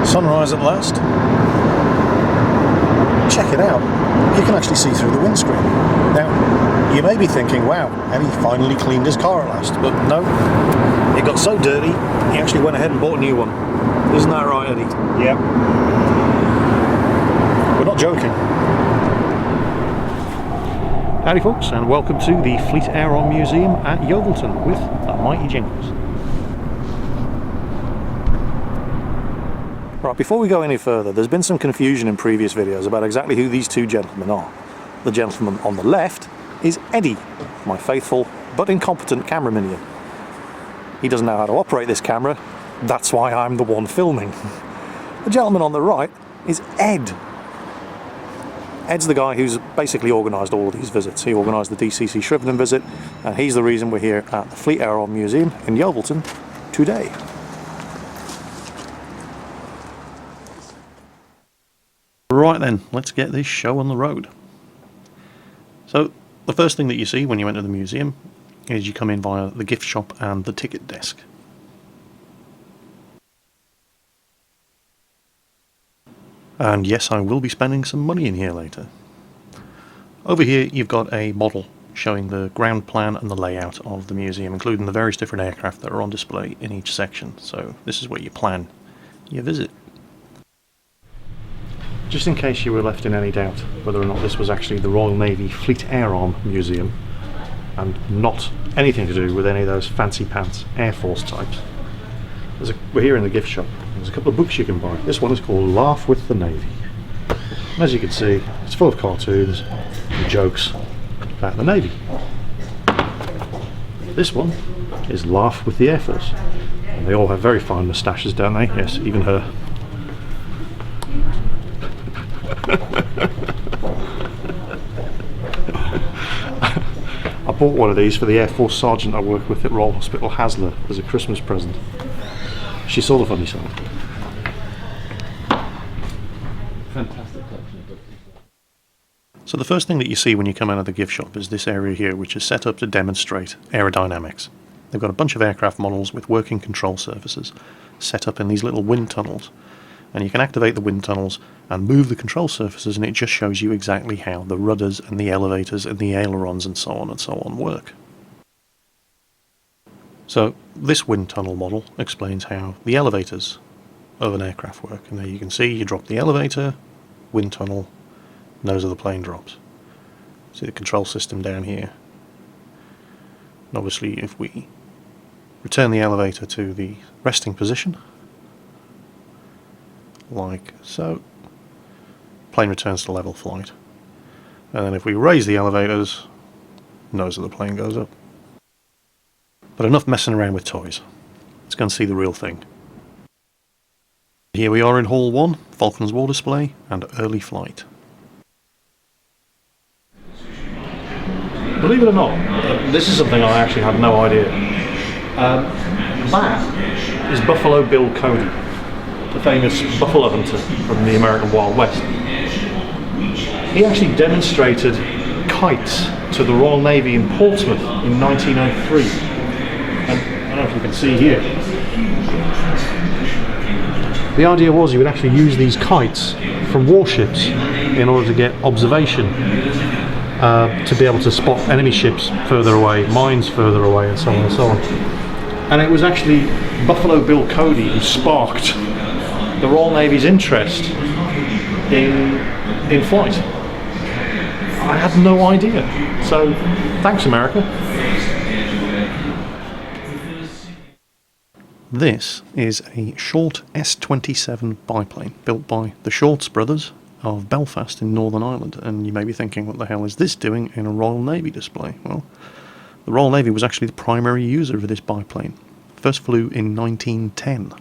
Sunrise at last. Check it out. You can actually see through the windscreen. Now, you may be thinking, wow, Eddie finally cleaned his car at last. But no, it got so dirty, he actually went ahead and bought a new one. Isn't that right, Eddie? Yeah. We're not joking. Howdy folks, and welcome to the Fleet Aeron Museum at Yeovilton with the mighty Jingles. Right, before we go any further, there's been some confusion in previous videos about exactly who these two gentlemen are. The gentleman on the left is Eddie, my faithful but incompetent camera minion. He doesn't know how to operate this camera, that's why I'm the one filming. The gentleman on the right is Ed. Ed's the guy who's basically organised all of these visits. He organised the DCC Shrivenham visit, and he's the reason we're here at the Fleet Aeron Museum in Yeovilton today. Right then, let's get this show on the road. So, the first thing that you see when you enter the museum is you come in via the gift shop and the ticket desk. And yes, I will be spending some money in here later. Over here you've got a model showing the ground plan and the layout of the museum, including the various different aircraft that are on display in each section. So this is where you plan your visit. Just in case you were left in any doubt whether or not this was actually the Royal Navy Fleet Aeron Museum and not anything to do with any of those fancy pants Air Force types, we're here in the gift shop. There's a couple of books you can buy. This one is called Laugh with the Navy. And as you can see, it's full of cartoons and jokes about the Navy. This one is Laugh with the Air Force. And they all have very fine moustaches, don't they? Yes, even her. I bought one of these for the Air Force sergeant I work with at Royal Hospital Haslar as a Christmas present. She saw the funny side. Fantastic collection of books. So the first thing that you see when you come out of the gift shop is this area here, which is set up to demonstrate aerodynamics. They've got a bunch of aircraft models with working control surfaces set up in these little wind tunnels. And you can activate the wind tunnels and move the control surfaces, and it just shows you exactly how the rudders and the elevators and the ailerons and so on work. So this wind tunnel model explains how the elevators of an aircraft work. And there you can see you drop the elevator, wind tunnel, nose of the plane drops. See the control system down here. And obviously if we return the elevator to the resting position, like so, plane returns to level flight. And then if we raise the elevators, nose of the plane goes up. But enough messing around with toys. Let's go and see the real thing. Here we are in Hall 1, Falcon's War display and early flight. Believe it or not, this is something I actually had no idea. That is Buffalo Bill Cody, the famous buffalo hunter from the American Wild West. He actually demonstrated kites to the Royal Navy in Portsmouth in 1903. And I don't know if you can see here. The idea was you would actually use these kites from warships in order to get observation, to be able to spot enemy ships further away, mines further away, and so on and so on. And it was actually Buffalo Bill Cody who sparked the Royal Navy's interest in flight. I had no idea. So, thanks America. This is a Short S-27 biplane built by the Shorts brothers of Belfast in Northern Ireland. And you may be thinking, what the hell is this doing in a Royal Navy display? Well, the Royal Navy was actually the primary user of this biplane. First flew in 1910.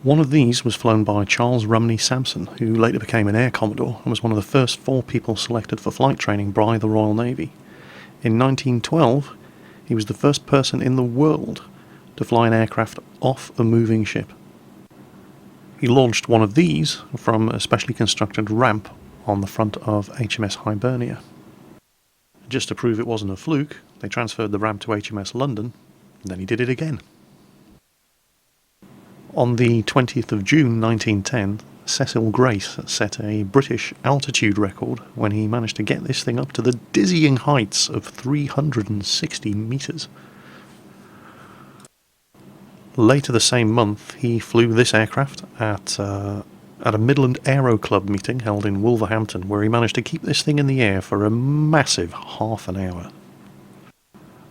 One of these was flown by Charles Rumney Sampson, who later became an Air Commodore and was one of the first 4 people selected for flight training by the Royal Navy. In 1912, he was the first person in the world to fly an aircraft off a moving ship. He launched one of these from a specially constructed ramp on the front of HMS Hibernia. Just to prove it wasn't a fluke, they transferred the ramp to HMS London, and then he did it again. On the 20th of June 1910, Cecil Grace set a British altitude record when he managed to get this thing up to the dizzying heights of 360 metres. Later the same month, he flew this aircraft at a Midland Aero Club meeting held in Wolverhampton, where he managed to keep this thing in the air for a massive half an hour.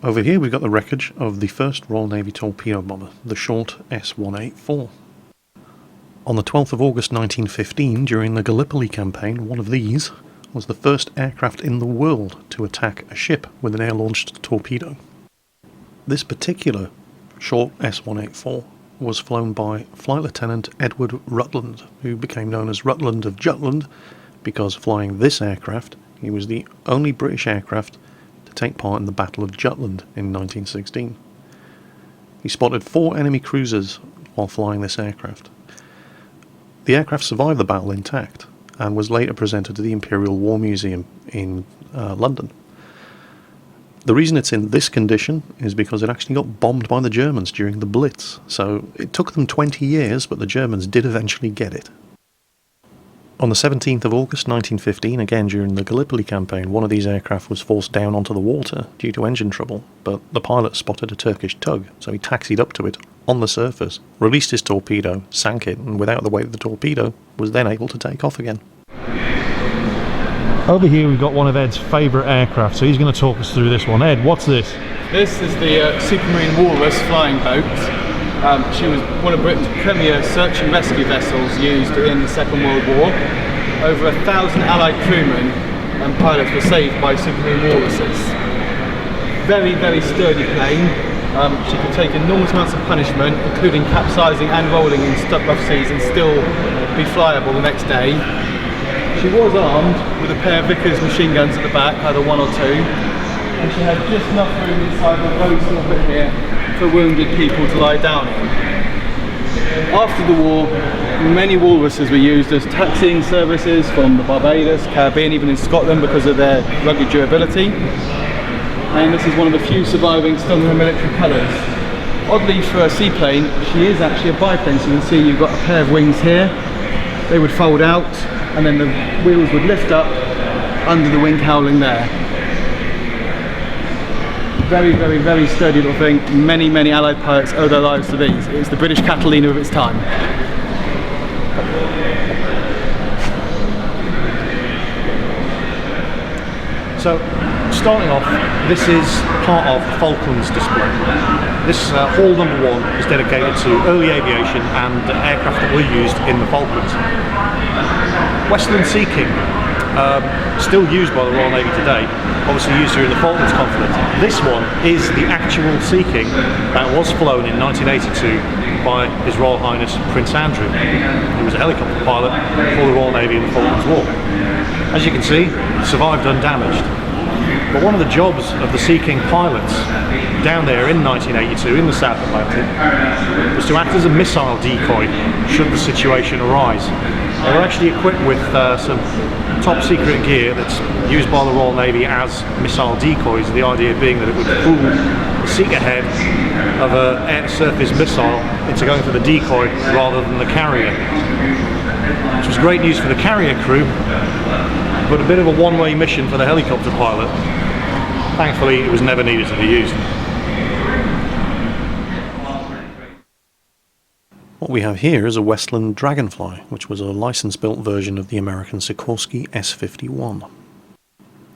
Over here we've got the wreckage of the first Royal Navy torpedo bomber, the Short S184. On the 12th of August 1915, during the Gallipoli campaign, one of these was the first aircraft in the world to attack a ship with an air-launched torpedo. This particular Short S184 was flown by Flight Lieutenant Edward Rutland, who became known as Rutland of Jutland because flying this aircraft, he was the only British aircraft to take part in the Battle of Jutland in 1916. He spotted 4 enemy cruisers while flying this aircraft. The aircraft survived the battle intact and was later presented to the Imperial War Museum in London. The reason it's in this condition is because it actually got bombed by the Germans during the Blitz, so it took them 20 years, but the Germans did eventually get it. On the 17th of August 1915, again during the Gallipoli campaign, one of these aircraft was forced down onto the water due to engine trouble, but the pilot spotted a Turkish tug, so he taxied up to it on the surface, released his torpedo, sank it, and without the weight of the torpedo, was then able to take off again. Over here we've got one of Ed's favourite aircraft, so he's going to talk us through this one. Ed, what's this? This is the Supermarine Walrus flying boat. She was one of Britain's premier search and rescue vessels used in the Second World War. Over 1,000 Allied crewmen and pilots were saved by Supermarine Walruses. Very, very sturdy plane. She could take enormous amounts of punishment, including capsizing and rolling in rough seas, and still be flyable the next day. She was armed with a pair of Vickers machine guns at the back, either 1 or 2, and she had just enough room inside the very small bit here for wounded people to lie down in. After the war, many walruses were used as taxiing services from the Barbados, Caribbean, even in Scotland because of their rugged durability. And this is one of the few surviving still in the military colours. Oddly for a seaplane, she is actually a biplane, so you can see you've got a pair of wings here. They would fold out, and then the wheels would lift up under the wing cowling there. Very, very, very sturdy little thing. Many, many Allied pilots owe their lives to these. It's the British Catalina of its time. So, starting off, this is part of the Falklands display. This hall number 1 is dedicated to early aviation and aircraft that were used in the Falklands. Westland Seeking, still used by the Royal Navy today, obviously used during the Falklands conflict. This one is the actual Seeking that was flown in 1982 by His Royal Highness Prince Andrew. He was a helicopter pilot for the Royal Navy in the Falklands War. As you can see, it survived undamaged. But one of the jobs of the Seeking pilots down there in 1982 in the South Atlantic was to act as a missile decoy should the situation arise. They were actually equipped with some top secret gear that's used by the Royal Navy as missile decoys, the idea being that it would fool the seek ahead of an air-to-surface missile into going for the decoy rather than the carrier. Which was great news for the carrier crew, but a bit of a one-way mission for the helicopter pilot. Thankfully, it was never needed to be used. What we have here is a Westland Dragonfly, which was a license-built version of the American Sikorsky S-51.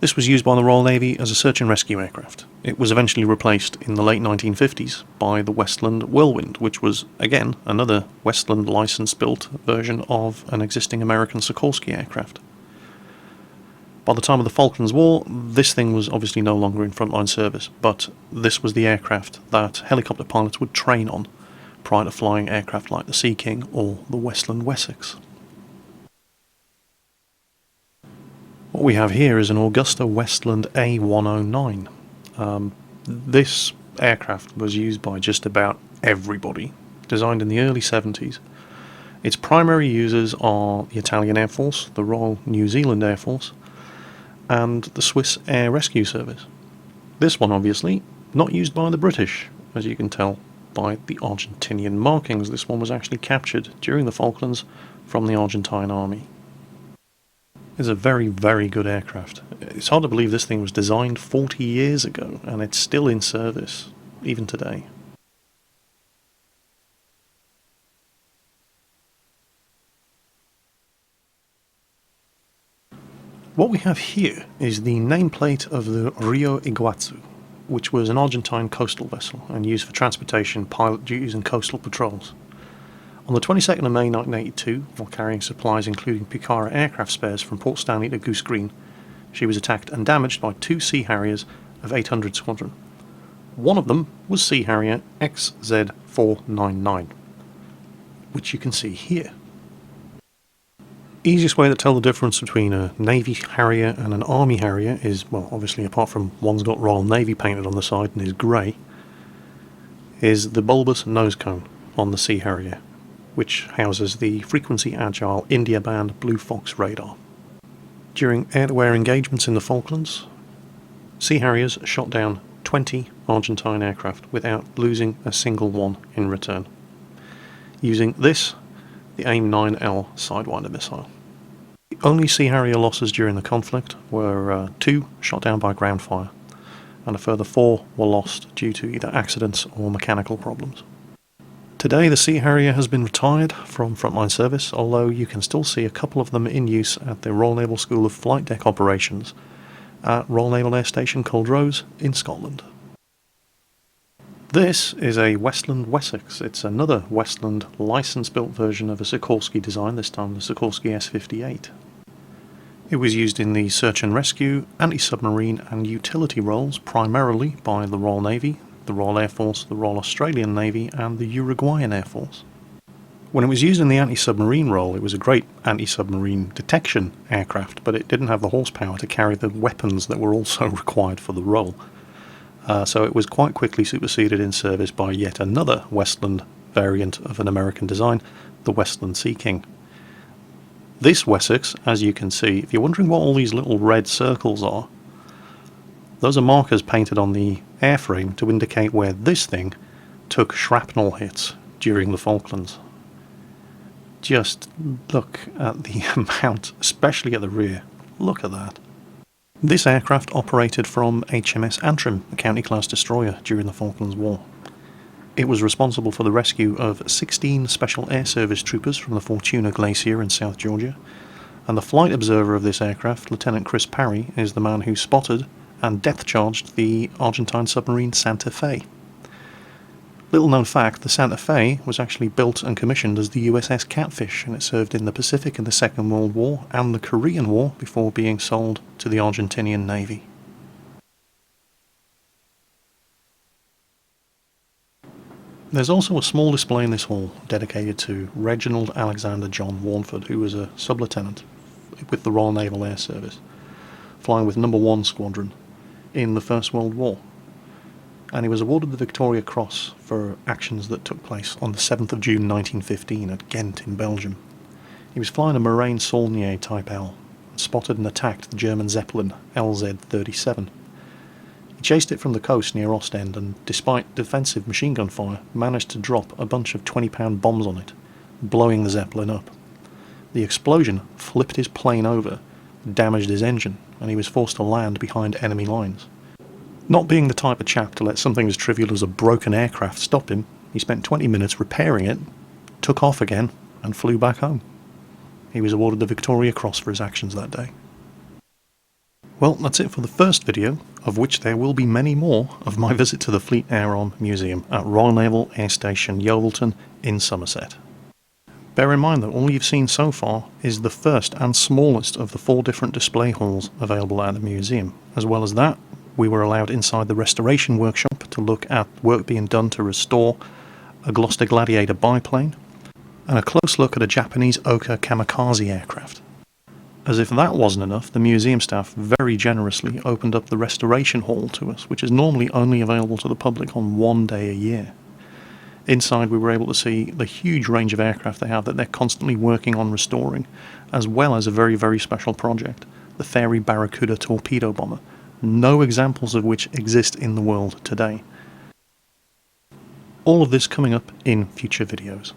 This was used by the Royal Navy as a search and rescue aircraft. It was eventually replaced in the late 1950s by the Westland Whirlwind, which was, again, another Westland license-built version of an existing American Sikorsky aircraft. By the time of the Falklands War, this thing was obviously no longer in frontline service, but this was the aircraft that helicopter pilots would train on prior to flying aircraft like the Seeking or the Westland Wessex. What we have here is an Augusta Westland A109. This aircraft was used by just about everybody, designed in the early 70s. Its primary users are the Italian Air Force, the Royal New Zealand Air Force, and the Swiss Air Rescue Service. This one, obviously, not used by the British, as you can tell by the Argentinian markings. This one was actually captured during the Falklands from the Argentine army. It's a very, very good aircraft. It's hard to believe this thing was designed 40 years ago and it's still in service, even today. What we have here is the nameplate of the Rio Iguazu, which was an Argentine coastal vessel and used for transportation, pilot duties and coastal patrols. On the 22nd of May 1982, while carrying supplies including Picara aircraft spares from Port Stanley to Goose Green, she was attacked and damaged by 2 Sea Harriers of 800 Squadron. One of them was Sea Harrier XZ499, which you can see here. Easiest way to tell the difference between a Navy Harrier and an Army Harrier is, well, obviously apart from one's got Royal Navy painted on the side and is grey, is the bulbous nose cone on the Sea Harrier, which houses the Frequency Agile India Band Blue Fox radar. During air-to-air engagements in the Falklands, Sea Harriers shot down 20 Argentine aircraft without losing a single one in return, using this, the AIM-9L Sidewinder missile. The only Sea Harrier losses during the conflict were 2 shot down by ground fire, and a further 4 were lost due to either accidents or mechanical problems. Today the Sea Harrier has been retired from frontline service, although you can still see a couple of them in use at the Royal Naval School of Flight Deck Operations at Royal Naval Air Station Culdrose in Scotland. This is a Westland Wessex. It's another Westland license-built version of a Sikorsky design, this time the Sikorsky S-58. It was used in the search and rescue, anti-submarine and utility roles primarily by the Royal Navy, the Royal Air Force, the Royal Australian Navy and the Uruguayan Air Force. When it was used in the anti-submarine role, it was a great anti-submarine detection aircraft, but it didn't have the horsepower to carry the weapons that were also required for the role. So it was quite quickly superseded in service by yet another Westland variant of an American design, the Westland Seeking. This Wessex, as you can see, if you're wondering what all these little red circles are, those are markers painted on the airframe to indicate where this thing took shrapnel hits during the Falklands. Just look at the amount, especially at the rear. Look at that. This aircraft operated from HMS Antrim, a County-class destroyer, during the Falklands War. It was responsible for the rescue of 16 Special Air Service troopers from the Fortuna Glacier in South Georgia, and the flight observer of this aircraft, Lieutenant Chris Parry, is the man who spotted and depth-charged the Argentine submarine Santa Fe. Little known fact, the Santa Fe was actually built and commissioned as the USS Catfish, and it served in the Pacific in the Second World War and the Korean War before being sold to the Argentinian Navy. There's also a small display in this hall dedicated to Reginald Alexander John Warnford, who was a sub-lieutenant with the Royal Naval Air Service, flying with No. 1 Squadron in the First World War. And he was awarded the Victoria Cross for actions that took place on the 7th of June 1915 at Ghent in Belgium. He was flying a Morane Saulnier Type L and spotted and attacked the German Zeppelin LZ-37. He chased it from the coast near Ostend and, despite defensive machine gun fire, managed to drop a bunch of 20-pound bombs on it, blowing the Zeppelin up. The explosion flipped his plane over, damaged his engine, and he was forced to land behind enemy lines. Not being the type of chap to let something as trivial as a broken aircraft stop him, he spent 20 minutes repairing it, took off again, and flew back home. He was awarded the Victoria Cross for his actions that day. Well, that's it for the first video, of which there will be many more, of my visit to the Fleet Air Arm Museum at Royal Naval Air Station Yeovilton in Somerset. Bear in mind that all you've seen so far is the first and smallest of the 4 different display halls available at the museum. As well as that, we were allowed inside the restoration workshop to look at work being done to restore a Gloucester Gladiator biplane, and a close look at a Japanese Oka kamikaze aircraft. As if that wasn't enough, the museum staff very generously opened up the restoration hall to us, which is normally only available to the public on 1 day a year. Inside we were able to see the huge range of aircraft they have that they're constantly working on restoring, as well as a very, very special project, the Fairey Barracuda torpedo bomber, no examples of which exist in the world today. All of this coming up in future videos.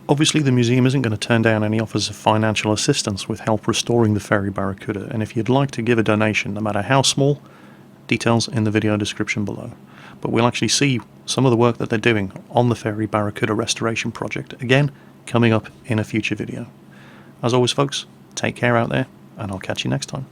Obviously the museum isn't going to turn down any offers of financial assistance with help restoring the ferry Barracuda, and if you'd like to give a donation, no matter how small, details in the video description below. But we'll actually see some of the work that they're doing on the ferry Barracuda restoration project, again, coming up in a future video. As always folks, take care out there, and I'll catch you next time.